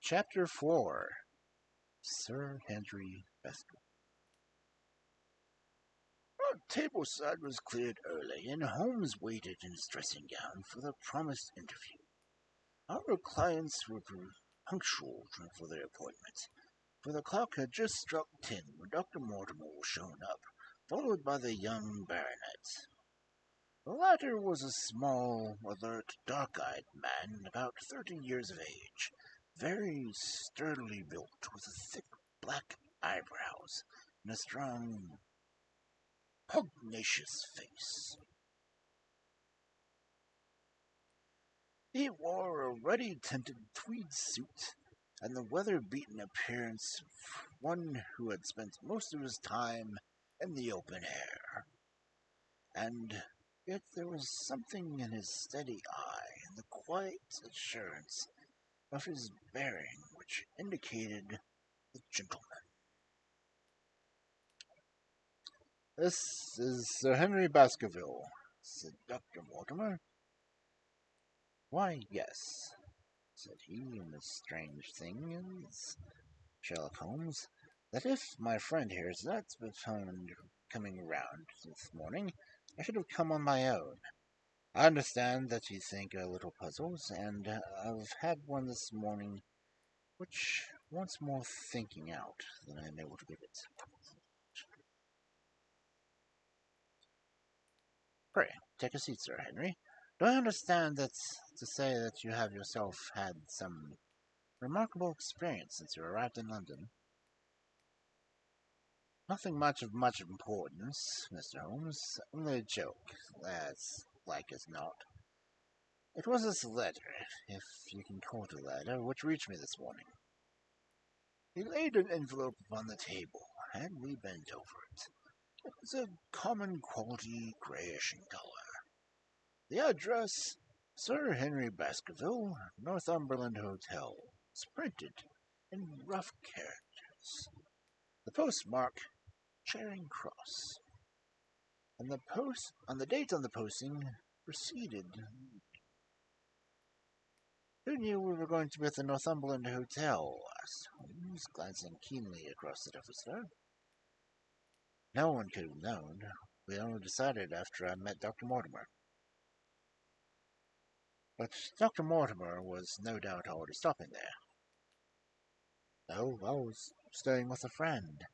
Chapter 4. Sir Henry Baskerville. Our tableside was cleared early, and Holmes waited in his dressing gown for the promised interview. Our clients were punctual for their appointment, for the clock had just struck 10 when Dr. Mortimer was shown up, followed by the young baronet. The latter was a small, alert, dark-eyed man, about 30 years of age, very sturdily built, with thick black eyebrows and a strong, pugnacious face. He wore a ruddy-tinted tweed suit, and the weather-beaten appearance of one who had spent most of his time in the open air. And yet there was something in his steady eye and the quiet assurance of his bearing which indicated the gentleman. "This is Sir Henry Baskerville," said Dr. Mortimer. "Why, yes," said he, "and the strange thing is, Sherlock Holmes, that if my friend here is not to be found coming round this morning, I should have come on my own. I understand that you think a little puzzles, and I've had one this morning which wants more thinking out than I am able to give it. Pray, take a seat, Sir Henry. Do I understand that to say that you have yourself had some remarkable experience since you arrived in London?" "Nothing much importance, Mr. Holmes. Only a joke, as like as not. It was this letter, if you can call it a letter, which reached me this morning." He laid an envelope upon the table, and we bent over it. It was a common quality, greyish in colour. The address, Sir Henry Baskerville, Northumberland Hotel, was printed in rough characters. The postmark, Charing Cross, and the date on the posting proceeded. "Who knew we were going to be at the Northumberland Hotel?" asked Holmes, glancing keenly across at officer. "No one could have known. We only decided after I met Dr. Mortimer." "But Dr. Mortimer was no doubt already stopping there." "No, I was staying with a friend,"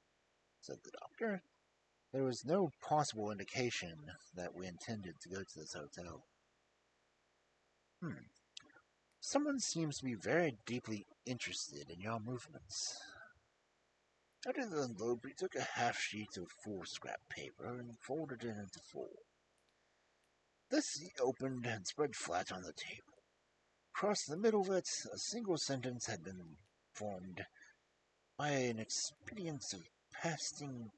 said the doctor. "There was no possible indication that we intended to go to this hotel." "Someone seems to be very deeply interested in your movements." Out of the envelope he took a half-sheet of foolscap paper and folded it into four. This he opened and spread flat on the table. Across the middle of it, a single sentence had been formed by an expedient of pasting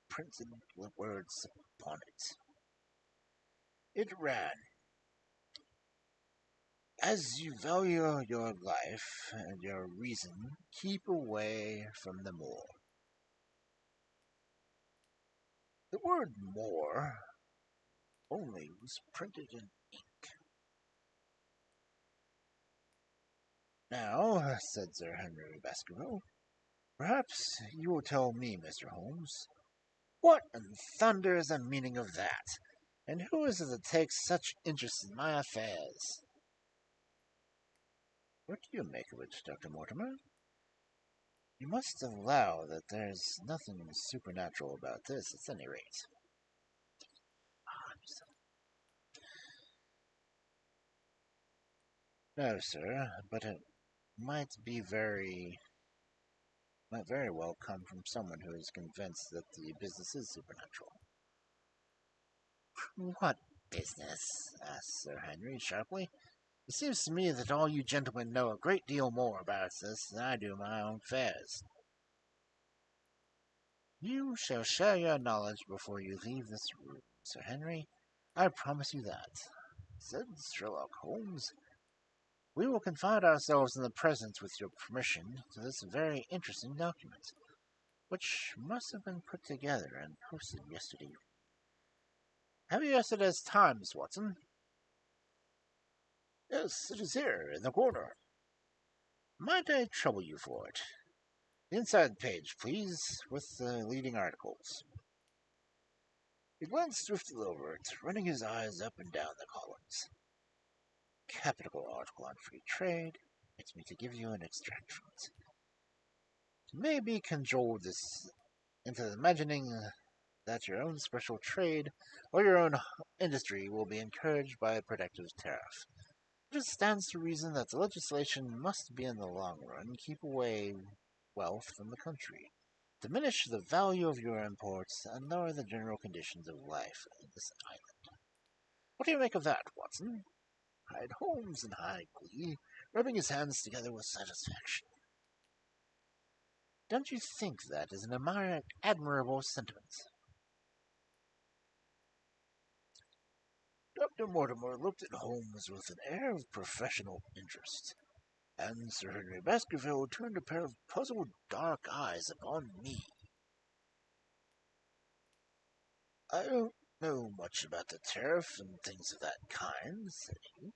printed words upon it. It ran, "As you value your life and your reason, keep away from the moor." The word "moor" only was printed in ink. "Now," said Sir Henry Baskerville, "perhaps you will tell me, Mr. Holmes, what in thunder is the meaning of that, and who is it that takes such interest in my affairs?" "What do you make of it, Dr. Mortimer? You must allow that there's nothing supernatural about this, at any rate." "No, sir, but it might very well come from someone who is convinced that the business is supernatural." "What business?" asked Sir Henry sharply. "It seems to me that all you gentlemen know a great deal more about this than I do my own affairs." "You shall share your knowledge before you leave this room, Sir Henry. I promise you that," said Sherlock Holmes. "We will confine ourselves in the present, with your permission, to this very interesting document, which must have been put together and posted yesterday. Have you yesterday's Times, Watson?" "Yes, it is here, in the corner." Might I trouble you for it? The inside page, please, with the leading articles. He glanced swiftly over it, running his eyes up and down the columns. Capital article on free trade. Permits me to give you an extract from it. You may be cajoled this into imagining that your own special trade or your own industry will be encouraged by a protective tariff. It just stands to reason that the legislation must be in the long run keep away wealth from the country, diminish the value of your imports, and lower the general conditions of life in this island. What do you make of that, Watson? Cried Holmes in high glee, rubbing his hands together with satisfaction. Don't you think that is an admirable sentiment? Dr. Mortimer looked at Holmes with an air of professional interest, and Sir Henry Baskerville turned a pair of puzzled dark eyes upon me. I don't know much about the tariff and things of that kind, said he,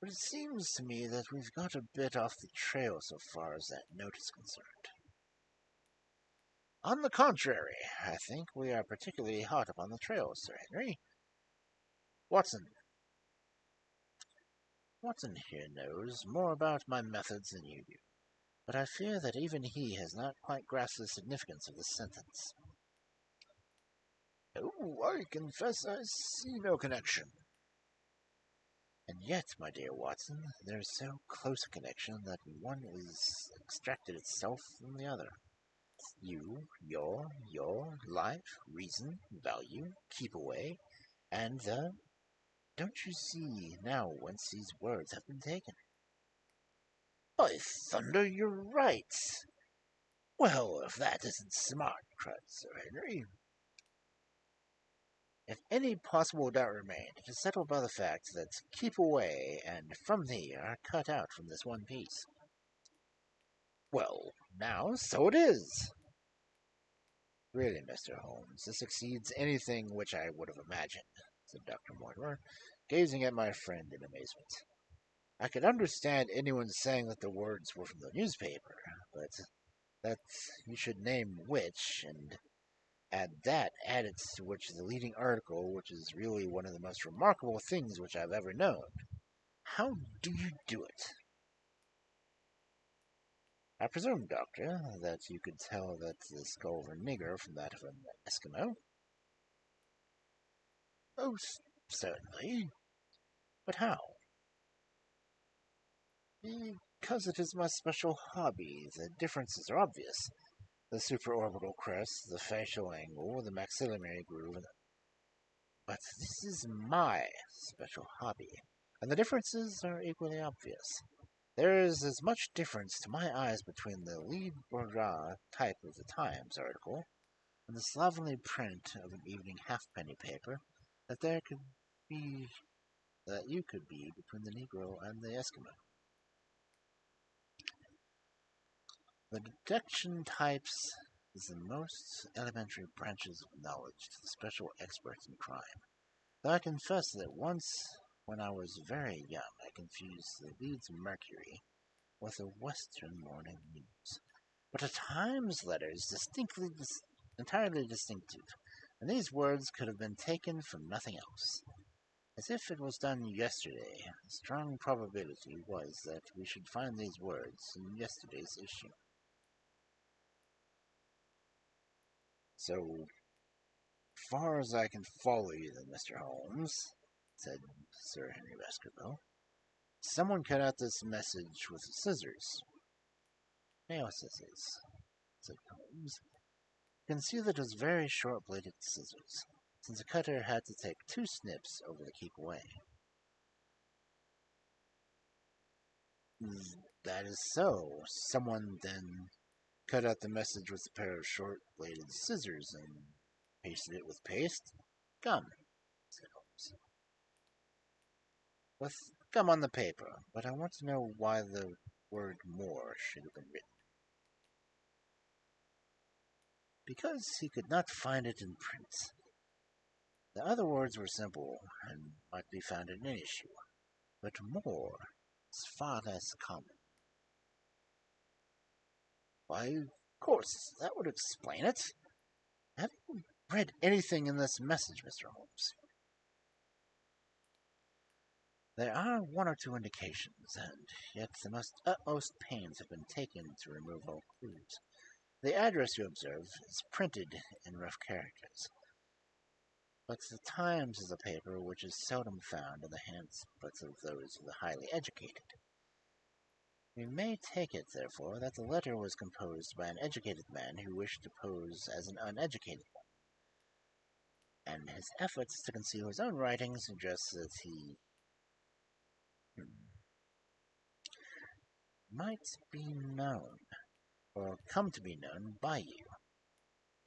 but it seems to me that we've got a bit off the trail so far as that note is concerned. On the contrary, I think we are particularly hot upon the trail, Sir Henry. Watson. Watson here knows more about my methods than you do, but I fear that even he has not quite grasped the significance of this sentence. Oh, I confess I see no connection. And yet, my dear Watson, there is so close a connection that one is extracted itself from the other. You, your, life, reason, value, keep away, and the... Don't you see now whence these words have been taken? By thunder, you're right. Well, if that isn't smart, cried Sir Henry. If any possible doubt remained, it is settled by the fact that keep away and from thee are cut out from this one piece. Well, now, so it is. Really, Mr. Holmes, this exceeds anything which I would have imagined, said Dr. Mortimer, gazing at my friend in amazement. I could understand anyone saying that the words were from the newspaper, but that you should name which, and add it to which the leading article, which is really one of the most remarkable things which I've ever known. How do you do it? I presume, Doctor, that you could tell that the skull of a nigger from that of an Eskimo? Oh, certainly. But how? Because it is my special hobby. The differences are obvious. The supraorbital crest, the facial angle, the maxillary groove. But this is my special hobby, and the differences are equally obvious. There is as much difference to my eyes between the lead bourgeois type of the Times article and the slovenly print of an evening halfpenny paper that there could be that you could be between the Negro and the Eskimo. The detection types is the most elementary branches of knowledge to the special experts in crime. Though I confess that once, when I was very young, I confused the Leeds Mercury with a Western Morning News. But a Times letter is entirely distinctive, and these words could have been taken from nothing else. As if it was done yesterday, a strong probability was that we should find these words in yesterday's issue. So far as I can follow you, then, Mr. Holmes, said Sir Henry Baskerville, someone cut out this message with scissors. Nail scissors, said Holmes. You can see that it was very short-bladed scissors, since the cutter had to take 2 snips over the keep away. That is so. Someone then cut out the message with a pair of short-bladed scissors and pasted it with paste? Gum, said Holmes. With gum on the paper, but I want to know why the word more should have been written. Because he could not find it in print. The other words were simple and might be found in any issue, but more is far less common. Why, of course, that would explain it. Have you read anything in this message, Mr. Holmes? There are one or two indications, and yet the most utmost pains have been taken to remove all clues. The address you observe is printed in rough characters, but the Times is a paper which is seldom found in the hands but of those of the highly educated. We may take it, therefore, that the letter was composed by an educated man who wished to pose as an uneducated one, and his efforts to conceal his own writing suggest that he might be known, or come to be known, by you.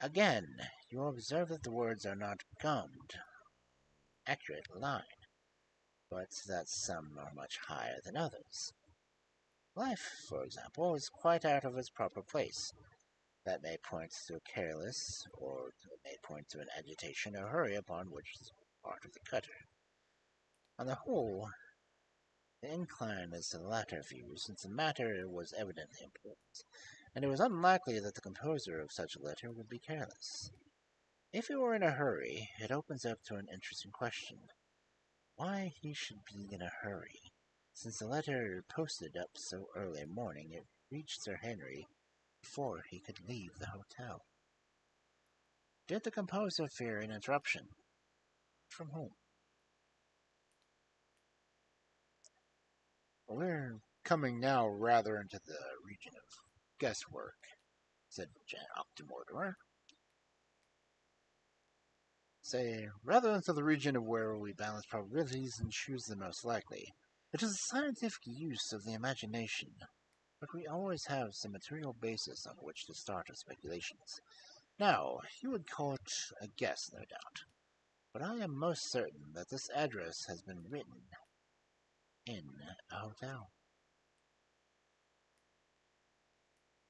Again, you observe that the words are not gummed, accurate line, but that some are much higher than others. Life, for example, is quite out of its proper place. That may point to a careless, or it may point to an agitation or hurry upon which part of the cutter. On the whole, the incline is to the latter view, since the matter was evidently important, and it was unlikely that the composer of such a letter would be careless. If he were in a hurry, it opens up to an interesting question. Why he should be in a hurry, since the letter posted up so early morning it reached Sir Henry before he could leave the hotel. Did the composer fear an interruption? From whom? We're coming now rather into the region of guesswork, said Dr. Mortimer. Say, rather into the region of where we balance probabilities and choose the most likely. It is a scientific use of the imagination, but we always have some material basis on which to start our speculations. Now, you would call it a guess, no doubt, but I am most certain that this address has been written in a hotel.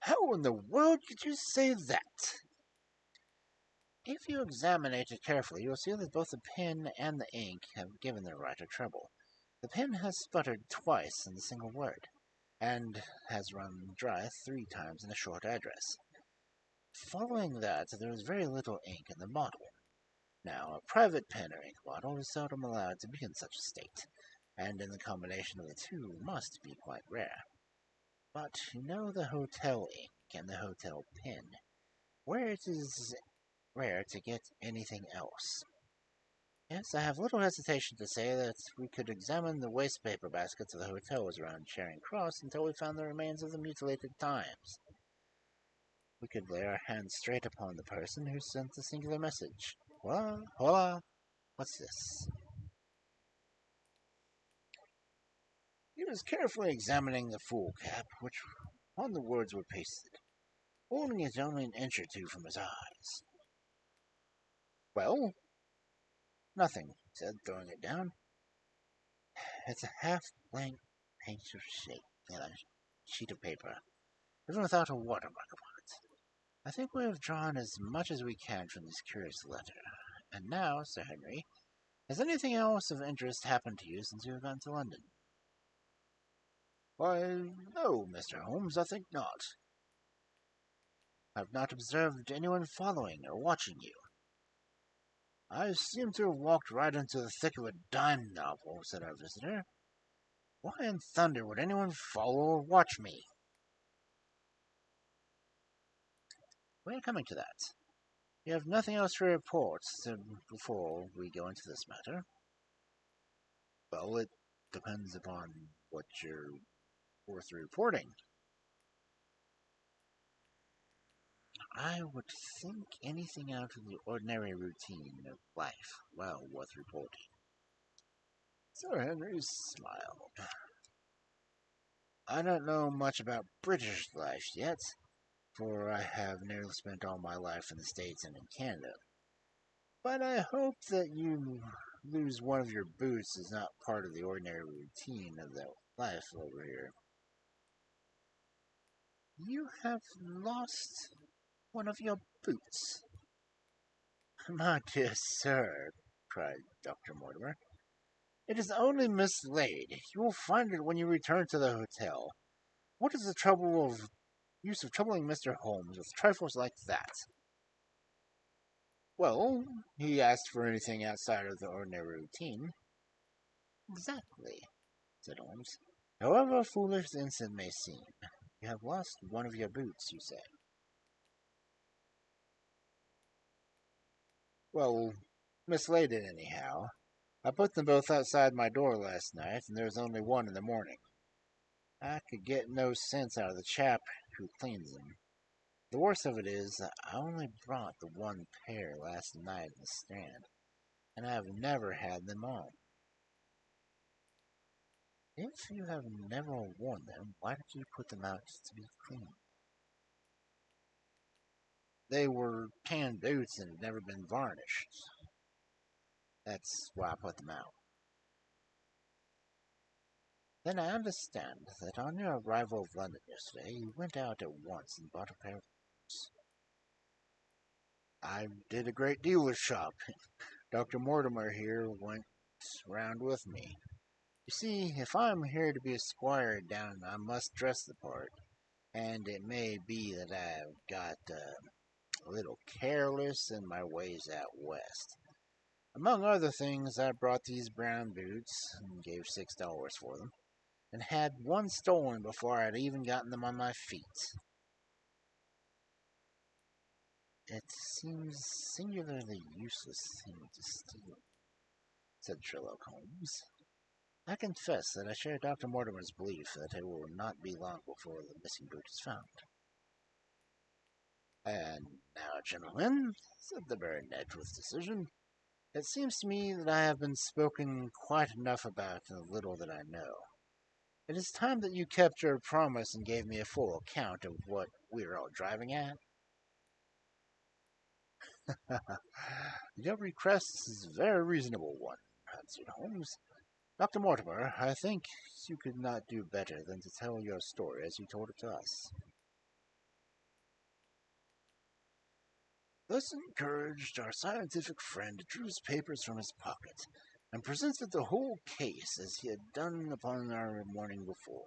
How in the world could you say that? If you examine it carefully, you'll see that both the pen and the ink have given the writer trouble. The pen has sputtered twice in a single word, and has run dry 3 times in a short address. Following that, there is very little ink in the bottle. Now, a private pen or ink bottle is seldom allowed to be in such a state, and in the combination of the two must be quite rare. But you know the hotel ink and the hotel pen, where it is rare to get anything else. Yes, I have little hesitation to say that we could examine the waste paper baskets of the hotels around Charing Cross until we found the remains of the mutilated Times. We could lay our hands straight upon the person who sent the singular message. What? Hola? What's this? He was carefully examining the fool cap, which on the words were pasted, holding it only an inch or two from his eyes. Well? Nothing, he said, throwing it down. It's a half-blank sheet of paper, even without a watermark upon it. I think we have drawn as much as we can from this curious letter. And now, Sir Henry, has anything else of interest happened to you since you have gone to London? Why, no, Mr. Holmes, I think not. I have not observed anyone following or watching you. I seem to have walked right into the thick of a dime novel, said our visitor. Why in thunder would anyone follow or watch me? We are coming to that. You have nothing else to report before we go into this matter? Well, it depends upon what you're worth reporting. I would think anything out of the ordinary routine of life well worth reporting. Sir Henry smiled. I don't know much about British life yet, for I have nearly spent all my life in the States and in Canada. But I hope that you lose one of your boots is not part of the ordinary routine of the life over here. You have lost one of your boots? My dear sir, cried Dr. Mortimer, it is only mislaid. You will find it when you return to the hotel. What is the trouble of use of troubling Mr. Holmes with trifles like that? Well, he asked for anything outside of the ordinary routine. Exactly, said Holmes. However foolish the incident may seem, you have lost one of your boots, you say. Well, mislaid it anyhow. I put them both outside my door last night, and there was only one in the morning. I could get no sense out of the chap who cleans them. The worst of it is, I only brought the one pair last night in the Strand, and I have never had them on. If you have never worn them, why did you put them out to be cleaned? They were tan boots and had never been varnished. That's why I put them out. Then I understand that on your arrival of London yesterday, you went out at once and bought a pair of boots. I did a great deal of shopping. Dr. Mortimer here went round with me. You see, if I'm here to be a squire down, I must dress the part, and it may be that I've got a little careless in my ways out west. Among other things, I brought these brown boots and gave $6 for them, and had one stolen before I'd even gotten them on my feet. It seems singularly useless thing to steal, said Sherlock Holmes. I confess that I share Dr. Mortimer's belief that it will not be long before the missing boot is found. And now, gentlemen, said the baronet with decision, it seems to me that I have been spoken quite enough about the little that I know. It is time that you kept your promise and gave me a full account of what we are all driving at. Your request is a very reasonable one, answered Holmes. Dr. Mortimer, I think you could not do better than to tell your story as you told it to us. Thus encouraged, our scientific friend drew his papers from his pocket and presented the whole case as he had done upon our morning before.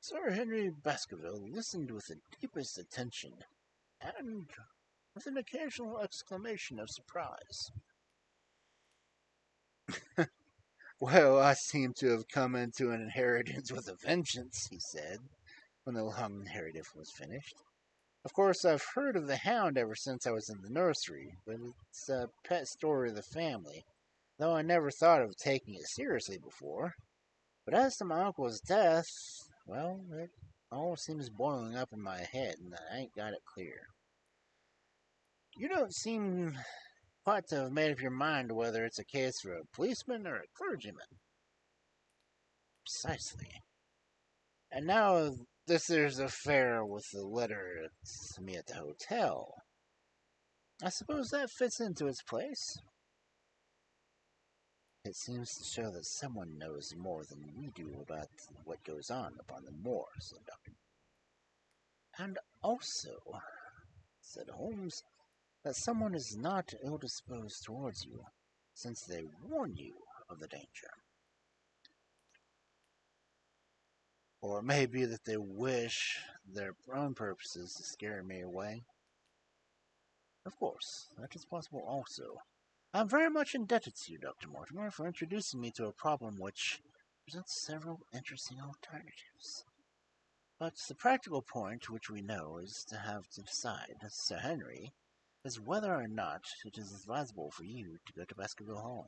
Sir Henry Baskerville listened with the deepest attention and with an occasional exclamation of surprise. Well, I seem to have come into an inheritance with a vengeance, he said, when the long narrative was finished. Of course, I've heard of the Hound ever since I was in the nursery, but it's a pet story of the family, though I never thought of taking it seriously before. But as to my uncle's death, well, it all seems boiling up in my head, and I ain't got it clear. You don't seem quite to have made up your mind whether it's a case for a policeman or a clergyman. Precisely. And now this there's affair with the letter to me at the hotel. I suppose that fits into its place. It seems to show that someone knows more than we do about what goes on upon the moor, said Dr. And also, said Holmes, that someone is not ill-disposed towards you, since they warn you of the danger. Or it may be that they wish their own purposes to scare me away. Of course, that is possible also. I am very much indebted to you, Dr. Mortimer, for introducing me to a problem which presents several interesting alternatives. But the practical point which we know is to have to decide, Sir Henry, is whether or not it is advisable for you to go to Baskerville Hall.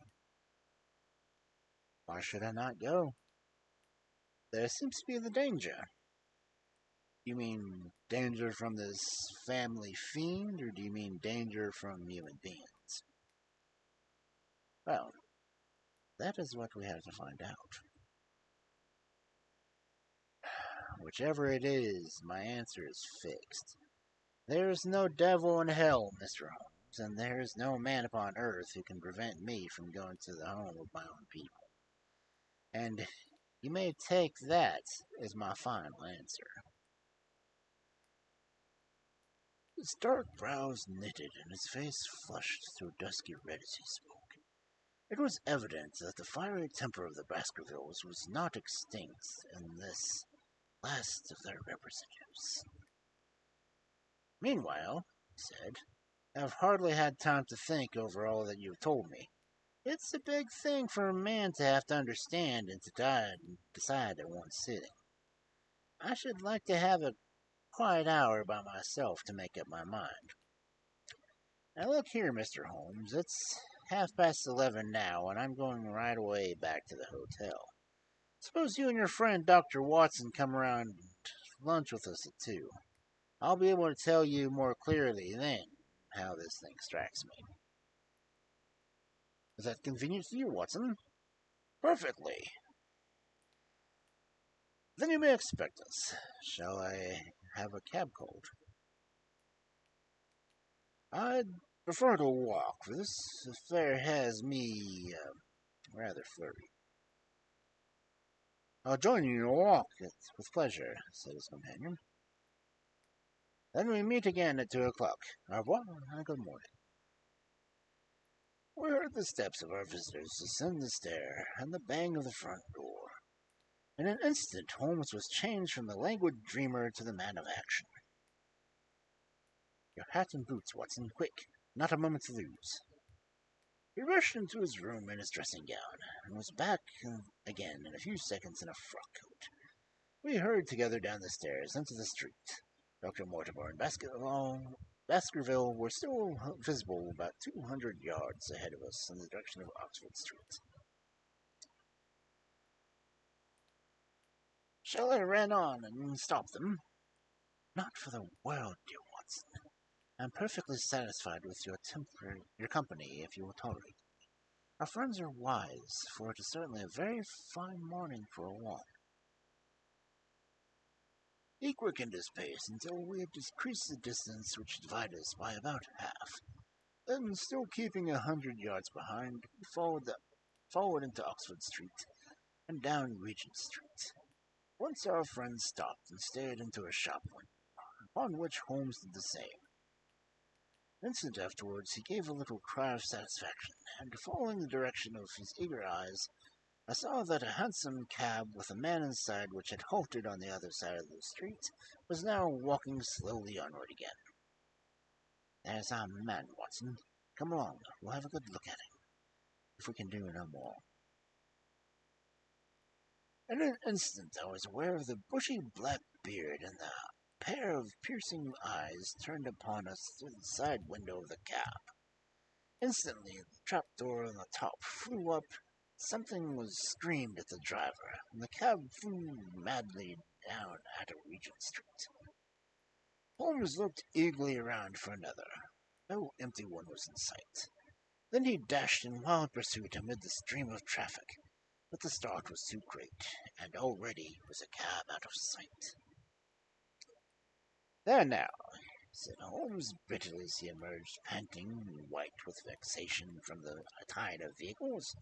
Why should I not go? There seems to be the danger. You mean danger from this family fiend, or do you mean danger from human beings? Well, that is what we have to find out. Whichever it is, my answer is fixed. There is no devil in hell, Mr. Holmes, and there is no man upon earth who can prevent me from going to the home of my own people. And you may take that as my final answer. His dark brows knitted and his face flushed to a dusky red as he spoke. It was evident that the fiery temper of the Baskervilles was not extinct in this last of their representatives. Meanwhile, he said, I've hardly had time to think over all that you've told me. It's a big thing for a man to have to understand and to decide at one sitting. I should like to have a quiet hour by myself to make up my mind. Now look here, Mr. Holmes, it's 11:30 now, and I'm going right away back to the hotel. Suppose you and your friend Dr. Watson come around and lunch with us at 2. I'll be able to tell you more clearly then how this thing strikes me. Is that convenient to you, Watson? Perfectly. Then you may expect us. Shall I have a cab called? I'd prefer to walk, for this affair has me rather flurried. I'll join you in a walk with pleasure, said his companion. Then we meet again at 2 o'clock. Au revoir and good morning. We heard the steps of our visitors descend the stair and the bang of the front door. In an instant, Holmes was changed from the languid dreamer to the man of action. Your hat and boots, Watson, quick, not a moment to lose. He rushed into his room in his dressing gown, and was back again in a few seconds in a frock coat. We hurried together down the stairs into the street. Dr. Mortimer and Baskerville were still visible about 200 yards ahead of us in the direction of Oxford Street. Shall I run on and stop them? Not for the world, dear Watson. I'm perfectly satisfied with your company, if you will tolerate me. Our friends are wise, for it is certainly a very fine morning for a walk. He quickened his pace until we had decreased the distance which divided us by about half. Then, still keeping 100 yards behind, we followed into Oxford Street and down Regent Street. Once our friends stopped and stared into a shop window, upon which Holmes did the same. An instant afterwards he gave a little cry of satisfaction, and following the direction of his eager eyes, I saw that a hansom cab with a man inside, which had halted on the other side of the street, was now walking slowly onward again. There's our man, Watson. Come along, we'll have a good look at him, if we can do no more. In an instant I was aware of the bushy black beard and the pair of piercing eyes turned upon us through the side window of the cab. Instantly the trapdoor on the top flew up, something was screamed at the driver, and the cab flew madly down out of Regent Street. Holmes looked eagerly around for another. No empty one was in sight. Then he dashed in wild pursuit amid the stream of traffic, but the start was too great, and already was a cab out of sight. There now, said Holmes bitterly as he emerged, panting and white with vexation from the tide of vehicles.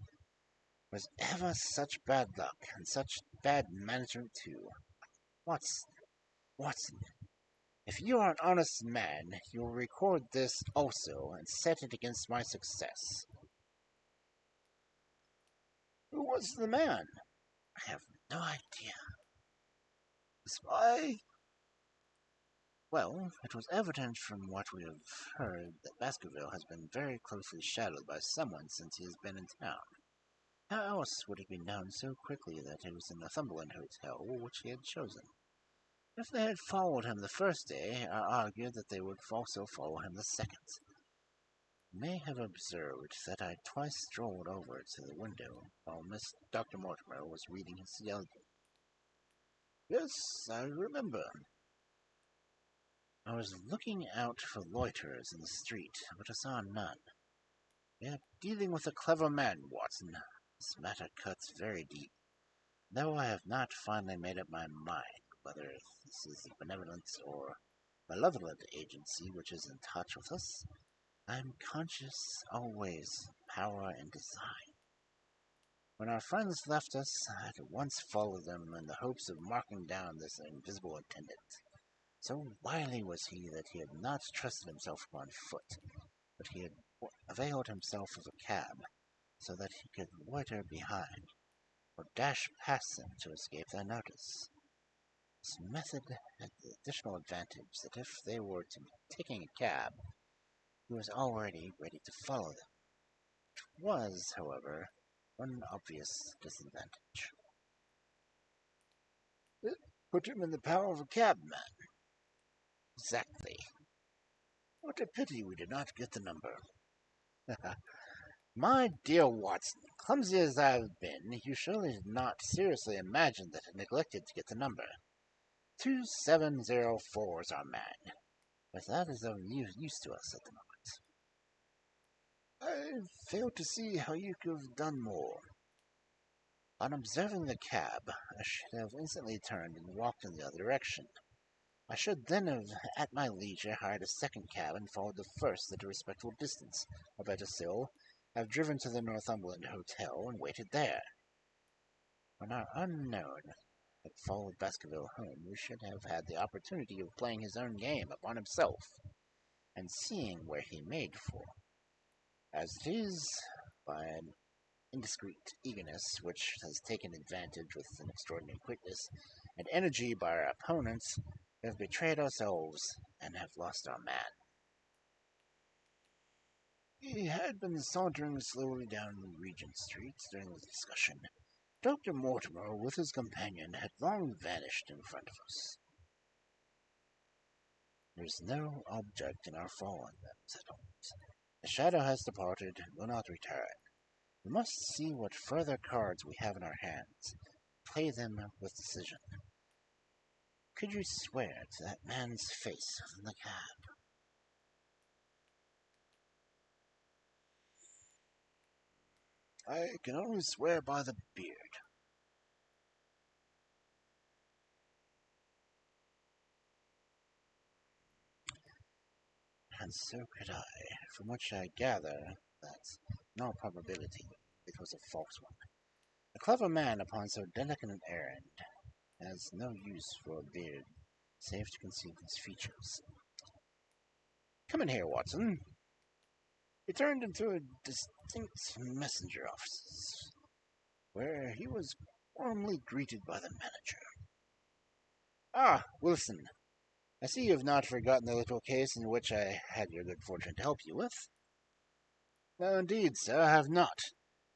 Was ever such bad luck, and such bad management too? Watson, if you are an honest man, you will record this also, and set it against my success. Who was the man? I have no idea. The spy? Well, it was evident from what we have heard that Baskerville has been very closely shadowed by someone since he has been in town. How else would it be known so quickly that it was in the Northumberland Hotel which he had chosen? If they had followed him the first day, I argued that they would also follow him the second. You may have observed that I twice strolled over to the window while Dr. Mortimer was reading his telegram. Yes, I remember. I was looking out for loiterers in the street, but I saw none. We are dealing with a clever man, Watson. This matter cuts very deep. Though I have not finally made up my mind whether this is a benevolent or malevolent agency which is in touch with us, I am conscious always of power and design. When our friends left us, I at once followed them in the hopes of marking down this invisible attendant. So wily was he that he had not trusted himself upon foot, but he had availed himself of a cab, so that he could loiter behind, or dash past them to escape their notice. This method had the additional advantage that if they were to be taking a cab, he was already ready to follow them. It was, however, one obvious disadvantage. It put him in the power of a cabman. Exactly. What a pity we did not get the number. My dear Watson, clumsy as I have been, you surely did not seriously imagine that I neglected to get the number. 2704 is our man, but that is of use to us at the moment. I fail to see how you could have done more. On observing the cab, I should have instantly turned and walked in the other direction. I should then have, at my leisure, hired a second cab and followed the first at a respectful distance, or better still, have driven to the Northumberland Hotel and waited there. When our unknown had followed Baskerville home, we should have had the opportunity of playing his own game upon himself, and seeing where he made for. As it is, by an indiscreet eagerness which has taken advantage with an extraordinary quickness and energy by our opponents, we have betrayed ourselves and have lost our man. He had been sauntering slowly down Regent Street during the discussion. Dr. Mortimer, with his companion, had long vanished in front of us. There is no object in our following them, said Holmes. The shadow has departed and will not return. We must see what further cards we have in our hands, play them with decision. Could you swear to that man's face within the cab? I can only swear by the beard. And so could I, from which I gather that, in all probability, it was a false one. A clever man upon so delicate an errand has no use for a beard, save to conceal his features. Come in here, Watson. He turned into a distinct messenger office, where he was warmly greeted by the manager. Ah, Wilson, I see you have not forgotten the little case in which I had your good fortune to help you with. No, indeed, sir, I have not.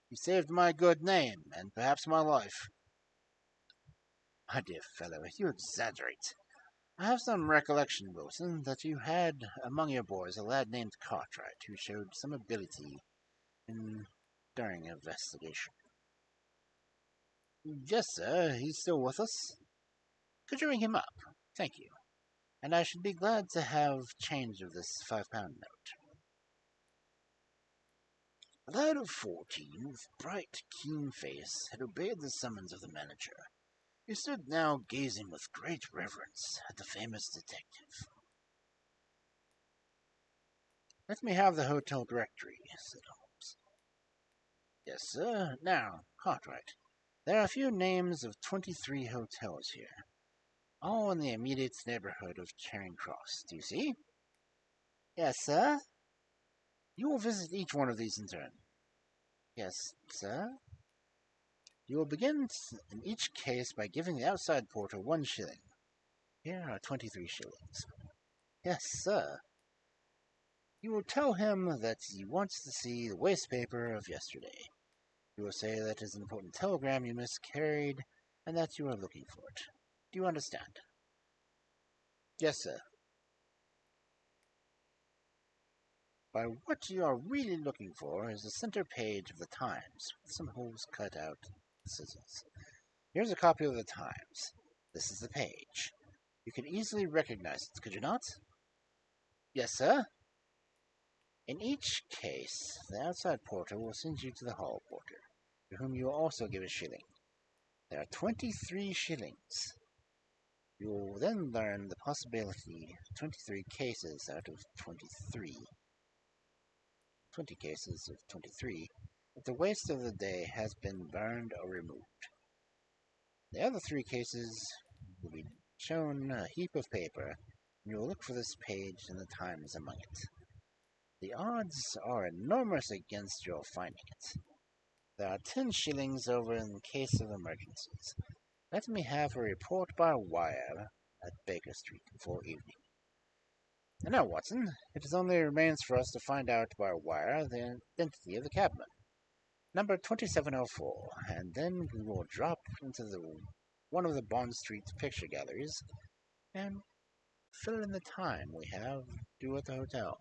You saved my good name, and perhaps my life. My dear fellow, you exaggerate. I have some recollection, Wilson, that you had among your boys a lad named Cartwright who showed some ability during an investigation. Yes, sir, he's still with us. Could you ring him up? Thank you. And I should be glad to have change of this £5 note. A lad of 14, with bright, keen face, had obeyed the summons of the manager. He stood now gazing with great reverence at the famous detective. Let me have the hotel directory, said Holmes. Yes, sir. Now, Cartwright, there are a few names of 23 hotels here, all in the immediate neighborhood of Charing Cross. Do you see? Yes, sir. You will visit each one of these in turn. Yes, sir. You will begin in each case by giving the outside porter 1 shilling. Here are 23 shillings. Yes, sir. You will tell him that you want to see the waste paper of yesterday. You will say that it is an important telegram you miscarried, and that you are looking for it. Do you understand? Yes, sir. By what you are really looking for is the center page of the Times, with some holes cut out with scissors. Here's a copy of the Times. This is the page. You can easily recognize it, could you not? Yes, sir. In each case, the outside porter will send you to the hall porter, to whom you will also give a shilling. There are 23 shillings. You will then learn the possibility of 23 cases out of 23. 20 cases of 23, if the waste of the day has been burned or removed. The other 3 cases will be shown a heap of paper, and you will look for this page and the Times among it. The odds are enormous against your finding it. There are 10 shillings over in case of emergencies. Let me have a report by wire at Baker Street before evening. And now, Watson, it only remains for us to find out by wire the identity of the cabman, number 2704, and then we will drop into one of the Bond Street picture galleries and fill in the time we have due at the hotel.